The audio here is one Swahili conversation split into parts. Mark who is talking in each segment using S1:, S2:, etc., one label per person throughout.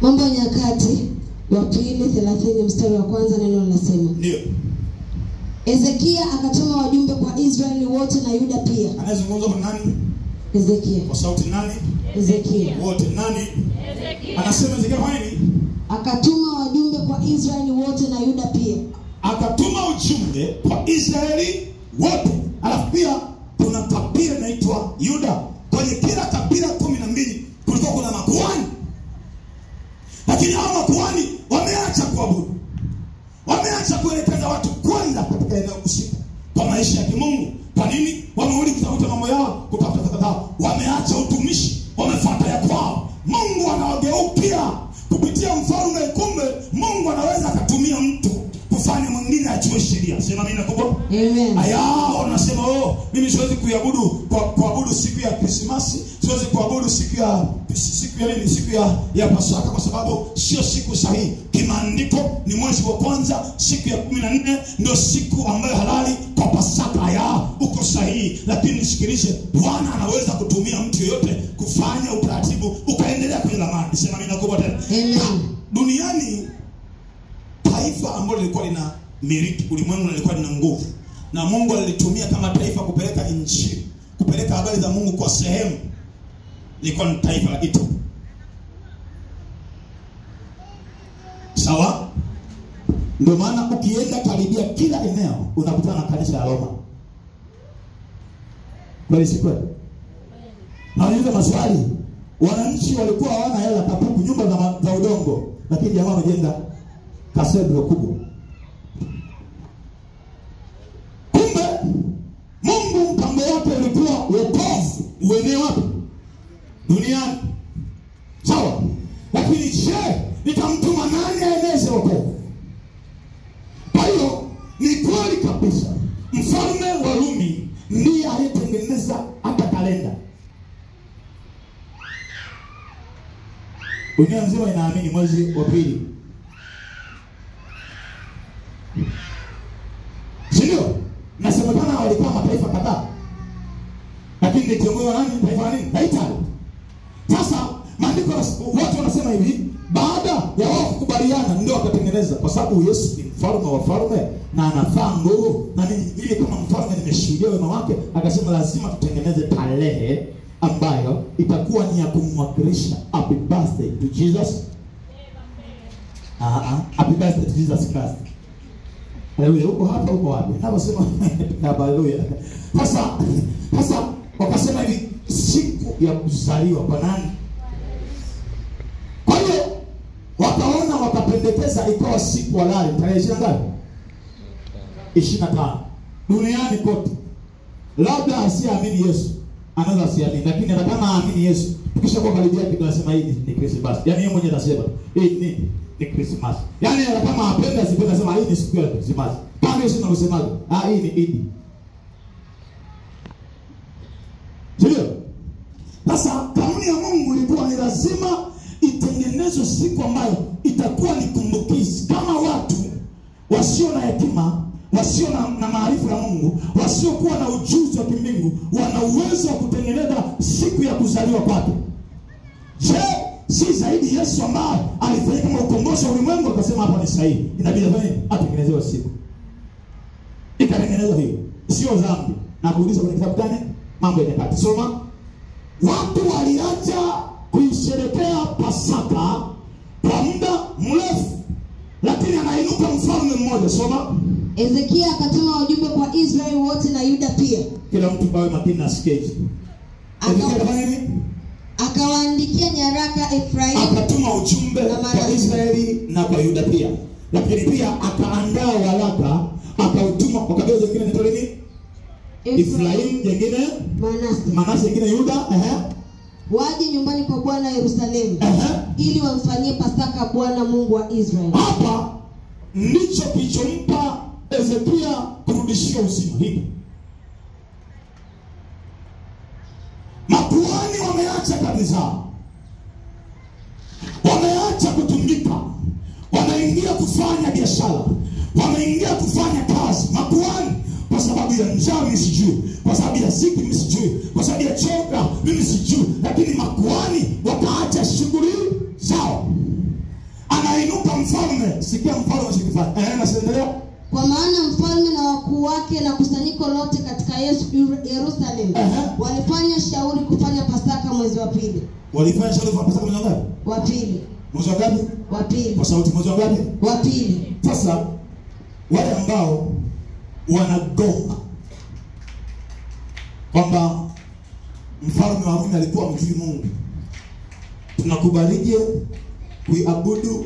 S1: Mambo ya Nyakati wa pili 30 mstari wa kwanza, neno linasema.
S2: Ndio.
S1: Ezekia akatuma wajumbe kwa Israeli wote na Yuda pia.
S2: Anazungumza kwa nani?
S1: Ezekia.
S2: Kwa sauti nani?
S1: Ezekia.
S2: Wote nani? Ezekia. Anasema Ezekia nini?
S1: Akatuma wajumbe kwa Israeli wote na Yuda pia.
S2: Akatuma ujumbe kwa Israeli wote. Alafu pia kuna kabila inaitwa Yuda. Kwenye kila kabila 12 kulikuwa kuna makuhani. Lakini hao makuhani wameacha kuabudu. Wameacha kuelekeza watu kwenda katika eneo husika kwa maisha ya kimungu. Kwa nini? Wamerudi kutafuta mambo yao, kutafuta zao. Wameacha utumishi, wamefuata ya kwao. Mungu anawageukia kupitia mfalme. Kumbe Mungu anaweza akatumia mtu kufanya mwingine ajue sheria. Sema mimi nakubwa.
S1: Amen.
S2: Aya, unasema mimi siwezi kuabudu siku ya Krismasi, siwezi kuabudu siku ya Pasaka kwa sababu sio siku sahihi. Kimaandiko ni mwezi wa kwanza, siku ya 14 ndio siku ambayo halali kwa Pasaka. Aya, uko sahihi, lakini sikilize, Bwana anaweza kutumia mtu yote kufanya utaratibu ukaendelea kwenye lamani. Sema mimi nakubwa tena.
S1: Amen.
S2: Duniani taifa ambalo lilikuwa lina miriki, ulimwengu lilikuwa lina nguvu, na Mungu alitumia kama taifa kupeleka injili, kupeleka habari za Mungu kwa sehemu, lilikuwa ni taifa la Italy. Sawa? Ndio maana ukienda karibia kila eneo unakutana na kanisa la Roma. Bali si kweli? Hawauliza maswali. Wananchi walikuwa hawana hela, kapuku, nyumba za udongo, lakini jamaa wamejenga kasebro kubwa. Kumbe Mungu mpango wake ulikuwa wokovu uenee wapi? Duniani. Sawa? Lakini je, nitamtuma nani aeneze wokovu? Kwa hiyo ni kweli kabisa, mfalme wa Rumi ndiye aliyetengeneza hata kalenda. Dunia nzima inaamini mwezi wa pili. Sio? Nasemekana walikuwa mataifa kadhaa, lakini ni kiongozi wa nani? Taifa nini? La Italy. Sasa maandiko watu wanasema hivi, baada ya wao kukubaliana ndio wakatengeneza, kwa sababu Yesu ni mfalme wa falme na anafaa nguvu, na mimi kama mfalme nimeshuhudia wema wake, akasema lazima tutengeneze tarehe ambayo itakuwa ni ya kumwakilisha happy birthday to Jesus. Happy birthday to Jesus Christ. Haleluya. Uko hapa, uko wapi? Naposema haleluya. Sasa wakasema hivi, siku ya kuzaliwa kwa nani? Kwa hiyo wakaona, wakapendekeza ikawa siku halali tarehe 25 duniani kote. Labda asiamini Yesu anaweza asiamini, lakini kama aamini Yesu, tukisha kwa karibia tunasema hii ni Christmas. Yaani yeye mwenyewe anasema hii ni Christmas. Yaani kama apenda asipenda sema hii ni siku ya Christmas. Kama Yesu anasema hii ni Idi. Sio? Sasa kanuni ya Mungu ilikuwa ni lazima itengenezwe siku ambayo itakuwa ni kumbukizi. Kama watu wasio na hekima, wasio na maarifa ya Mungu, wasiokuwa na ujuzi wa kimbingu, wana uwezo wa kutengeneza siku ya kuzaliwa kwake. Je, si zaidi Yesu ambaye alifanya kama ukombozi wa ulimwengu, akasema hapa ni sahihi, inabidi atengenezewe siku. Ikatengenezwa hiyo. Sio dhambi. Na kuuliza kwenye kitabu gani? Mambo ya Nyakati. Soma. Watu waliacha kuisherehekea Pasaka kwa muda mrefu, lakini anainuka mfalme mmoja. Soma.
S1: Ezekia akatuma wajumbe kwa Israeli wote na Yuda pia.
S2: Kila mtu bawe makini na stage.
S1: Akawaandikia nyaraka Efraimu.
S2: Akatuma ujumbe kwa Israeli na kwa Yuda pia. Lakini pia akaandaa waraka, akautuma kwa kabila zingine ni nini? Efraimu, jingine Manase, jingine Yuda,
S1: waje nyumbani kwa Bwana Yerusalemu, ili wamfanyie Pasaka Bwana Mungu wa Israeli.
S2: Hapa ndicho kilichompa Ezekia kurudishia uzima. Hivi makuhani wameacha kazi zao, wameacha kutumika, wanaingia kufanya biashara, wameingia kufanya kazi. Makuhani kwa sababu ya njaa mimi sijui, kwa sababu ya siku mimi sijui, kwa sababu ya choka mimi sijui, lakini makuhani wakaacha shughuli zao. anainuka mfalme. Sikia mfalme anachokifanya. Naendelea.
S1: Kwa maana mfalme na wakuu wake na kusanyiko lote katika Yerusalemu walifanya shauri kufanya Pasaka mwezi wa pili.
S2: Walifanya shauri kufanya Pasaka mwezi ngapi?
S1: Wa pili.
S2: Mwezi ngapi?
S1: Wa pili.
S2: Kwa sauti, mwezi ngapi?
S1: Wa pili.
S2: Sasa wale ambao wanagoma kwamba mfalme wa Rumi alikuwa mjui Mungu, tunakubalije kuabudu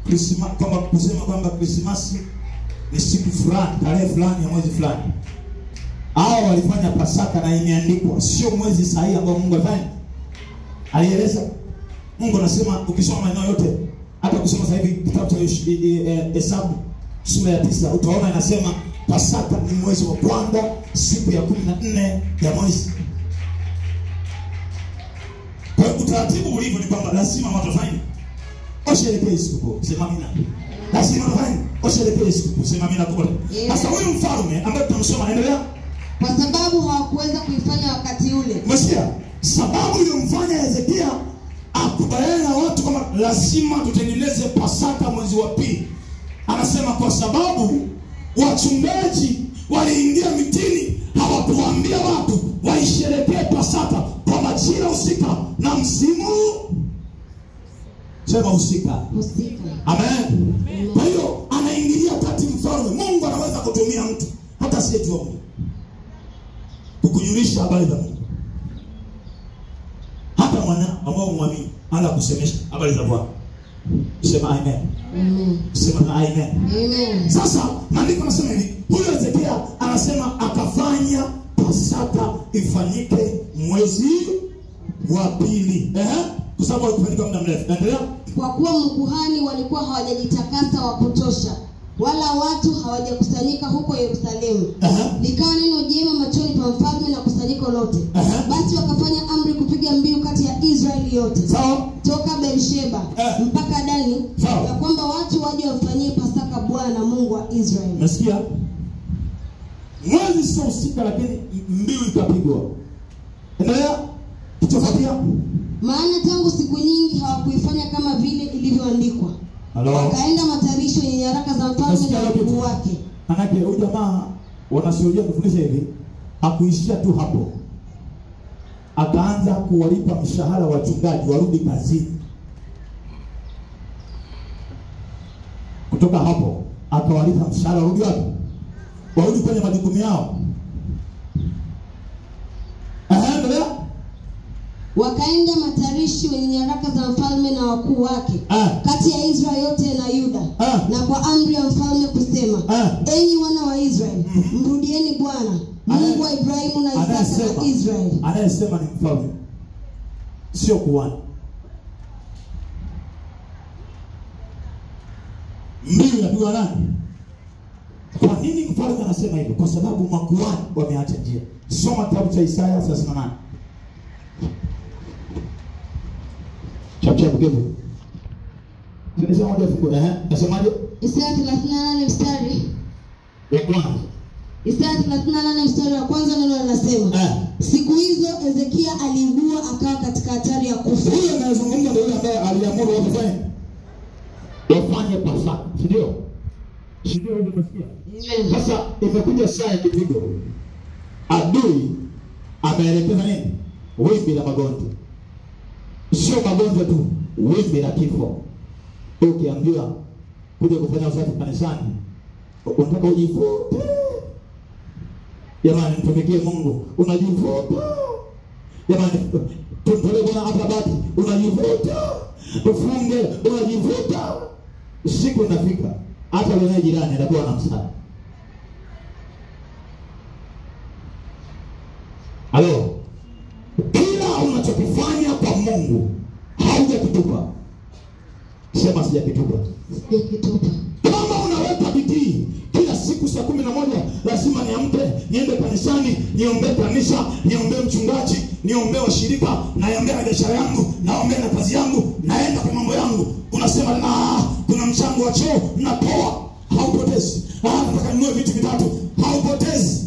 S2: Krismasi, kwamba kusema kwamba Krismasi ni siku fulani, tarehe fulani ya mwezi fulani? Hao walifanya Pasaka na imeandikwa, sio mwezi sahihi ambao Mungu alifanya. Alieleza. Mungu anasema, ukisoma maneno yote, hata kusoma sasa hivi kitabu cha Hesabu sura ya 9 utaona inasema Pasaka ni mwezi wa kwanza, siku ya 14 ya mwezi. Kwa hiyo utaratibu ulivyo ni kwamba lazima watu wafanye washerekee sikukuu. Sema amina. Lazima wafanye washerekee sikukuu. Sema amina kwa. Sasa huyu mfalme ambaye tunamsoma, endelea.
S1: Kwa sababu hawakuweza kuifanya wakati ule.
S2: Umesikia? Sababu iliyomfanya Hezekia akubaliane na watu kama lazima tutengeneze Pasaka mwezi wa pili. Anasema kwa sababu wachungaji waliingia mitini, hawakuambia watu waisherekee Pasaka kwa majira husika na msimu. Sema husika. Amen. Kwa hiyo anaingilia kati mfalme. Mungu anaweza kutumia mtu hata si eti Mungu kukujulisha habari za Mungu. Hata mwana ambao muamini ana kusemesha habari za Bwana. Sema amen.
S1: Amen.
S2: Sema amen.
S1: Amen.
S2: Sasa maandiko yanasema hivi, huyu Hezekia anasema akafanya Pasaka ifanyike mwezi wa pili. Kwa sababu haikufanyika muda mrefu. Endelea.
S1: Kwa kuwa mkuhani walikuwa hawajajitakasa wa kutosha, wala watu hawajakusanyika huko Yerusalemu. Likawa neno jema machoni pa mfalme na kusanyiko lote. Basi wakafanya amri kupiga mbiu kati ya Israeli yote. Toka Beersheba mpaka Dani, ya kwamba watu waje wafanyie Pasaka Bwana Mungu wa Israeli.
S2: Nasikia? Mwezi sio usika, lakini mbiu ikapigwa. Endelea. Kitafuatia.
S1: Maana tangu siku nyingi hawakuifanya kama vile ilivyoandikwa. Wakaenda matarisho yenye nyaraka za mfalme na wakuu wake.
S2: Manake huyu jamaa wanashuhudia kufundisha hivi, hakuishia tu hapo. Akaanza kuwalipa mshahara wachungaji warudi kazini. Kutoka hapo akawalipa mshahara warudi wapi? Warudi kwenye majukumu yao. Endelea.
S1: Wakaenda matarishi wenye nyaraka za mfalme na wakuu wake kati ya Israeli yote na Yuda, na kwa amri ya mfalme kusema, enyi wana wa Israeli, mrudieni Bwana Mungu wa Ibrahimu na Isaka na Israeli.
S2: Anayesema ni mfalme, sio kuhani. Mbiu inapigwa nani? Kwa nini mfalme anasema hivyo? Kwa sababu makuhani wameacha njia. Soma kitabu cha Isaya 38. Chapter give. Tunasema moja fungu. Nasemaje?
S1: Isaya 38 mstari
S2: wa kwanza.
S1: Isaya 38 mstari wa kwanza, neno linasema, siku hizo Hezekia aliugua akawa katika hatari ya kufa.
S2: Huyo anazungumza ndio yule ambaye aliamuru wafanye Pasaka, ndio? Ndio ndio tunasikia.
S1: Amen.
S2: Sasa imekuja saa ya kipigo. Adui ameelekeza nini? Wimbi la magonjwa. Sio magonjwa tu, wimbi la kifo. Ukiambiwa kuja kufanya usafi kanisani, unataka ujifute. Jamani, mtumikie Mungu, unajivuta. Jamani, tutolee Bwana hapa bati, unajivuta. Tufunge, unajivuta. Siku inafika hata yule jirani atakuwa na msaada. Halo. Kila unachokifanya kwa Mungu haujakitupa. Sema sijakitupa.
S1: Sijakitupa.
S2: Kama unaweka bidii kila siku saa 11 lazima niamke, niende kanisani, niombe kanisa, niombe mchungaji, niombe washirika, naombe na biashara yangu, naombe na kazi yangu, naenda kwa mambo yangu. Unasema kuna mchango wa choo natoa, haupotezi. Nataka ninunue vitu vitatu, haupotezi.